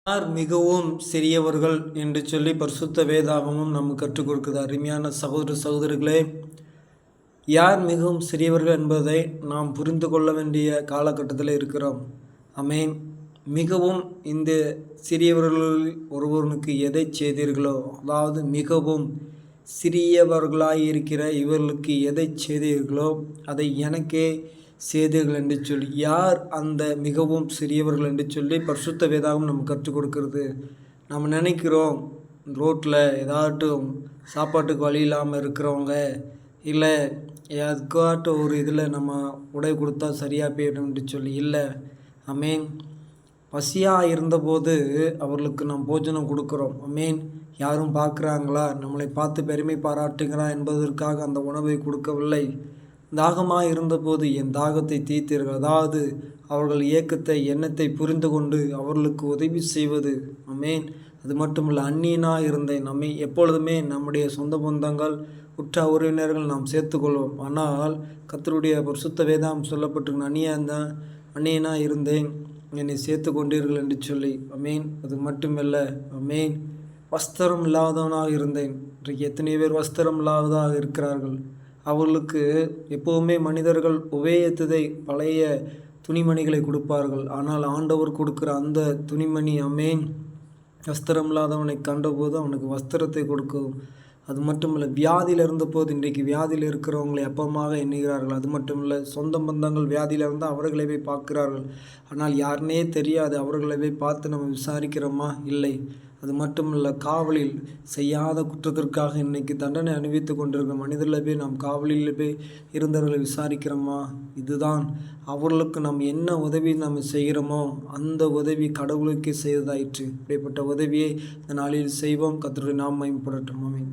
யார் மிகவும் சிறியவர்கள் என்று சொல்லி பரிசுத்த வேதாகமும் நமக்கு கற்றுக் கொடுக்குது. அருமையான சகோதர சகோதரிகளே, யார் மிகவும் சிறியவர்கள் என்பதை நாம் புரிந்து கொள்ள வேண்டிய காலகட்டத்தில் இருக்கிறோம். ஆமென். மிகவும் இந்த சிறியவர்களில் ஒருவனுக்கு எதை செய்தீர்களோ, அதாவது மிகவும் சிறியவர்களாய் இருக்கிற இவர்களுக்கு எதை செய்தீர்களோ அதை எனக்கே செய்தீர்கள் என்று சொல்லி, யார் அந்த மிகவும் சிறியவர்கள் என்று சொல்லி பரிசுத்த வேதாகம் நமக்கு கற்றுக் கொடுக்கிறது. நம்ம நினைக்கிறோம், ரோட்டில் ஏதாட்டும் சாப்பாட்டுக்கு வழி இல்லாமல் இருக்கிறவங்க, இல்லை எதுக்காட்டும் ஒரு இதில் நம்ம உடை கொடுத்தா சரியாக போயிடும் என்று சொல்லி. இல்லை, ஆமென். பசியாக இருந்தபோது அவர்களுக்கு நாம் போஜனம் கொடுக்குறோம். ஆமென். யாரும் பார்க்குறாங்களா, நம்மளை பார்த்து பெருமை பாராட்டுகிறா என்பதற்காக அந்த உணவை கொடுக்கவில்லை. தாகமாக இருந்தபோது என் தாகத்தை தீர்த்தீர்கள். அதாவது அவர்கள் ஏக்கத்தை எண்ணத்தை புரிந்து கொண்டு அவர்களுக்கு உதவி செய்வது. ஆமென். அது மட்டுமல்ல, அந்நியனாக இருந்தேன். நம்மை எப்பொழுதுமே நம்முடைய சொந்த பந்தங்கள் உற்ற உறவினர்கள் நாம் சேர்த்துக்கொள்வோம். ஆனால் கர்த்தருடைய பரிசுத்த வேதம் சொல்லப்பட்டிருக்க அந்நியனாக இருந்தேன், என்னை சேர்த்து கொண்டீர்கள் என்று சொல்லி. ஆமென். அது மட்டுமல்ல, ஆமென், வஸ்திரம் இல்லாதவனாக இருந்தேன். இன்றைக்கு எத்தனை பேர் வஸ்திரம் இல்லாததாக இருக்கிறார்கள். அவர்களுக்கு எப்போவுமே மனிதர்கள் உபயோகித்ததை பழைய துணிமணிகளை கொடுப்பார்கள். ஆனால் ஆண்டவர் கொடுக்குற அந்த துணிமணி, ஆமென், வஸ்திரம் இல்லாதவனை கண்டபோது அவனுக்கு வஸ்திரத்தை கொடுக்கும். அது மட்டுமில்லை, வியாதியில் இருந்தபோது இன்றைக்கு வியாதியில் இருக்கிறவங்களை அப்பமாக எண்ணுகிறார்கள். அது மட்டுமில்லை, சொந்த பந்தங்கள் வியாதியில் இருந்தால் அவர்களை போய் பார்க்கிறார்கள். ஆனால் யாருனே தெரியாது, அவர்களை போய் பார்த்து நம்ம விசாரிக்கிறோமா? இல்லை. அது மட்டுமில்லை, காவலில் செய்யாத குற்றத்திற்காக இன்றைக்கி தண்டனை அனுபவித்து கொண்டிருக்கிற மனிதர்களை போய் நாம் காவலில் போய் இருந்தவர்களை விசாரிக்கிறோமா? இதுதான் அவர்களுக்கு நாம் என்ன உதவி நாம் செய்கிறோமோ அந்த உதவி கடவுளுக்கே செய்வதாயிற்று. இப்படிப்பட்ட உதவியை இந்த நாளில் செய்வோம். கர்த்தருடைய நாமம் மகிமைப்படட்டும். ஆமென்.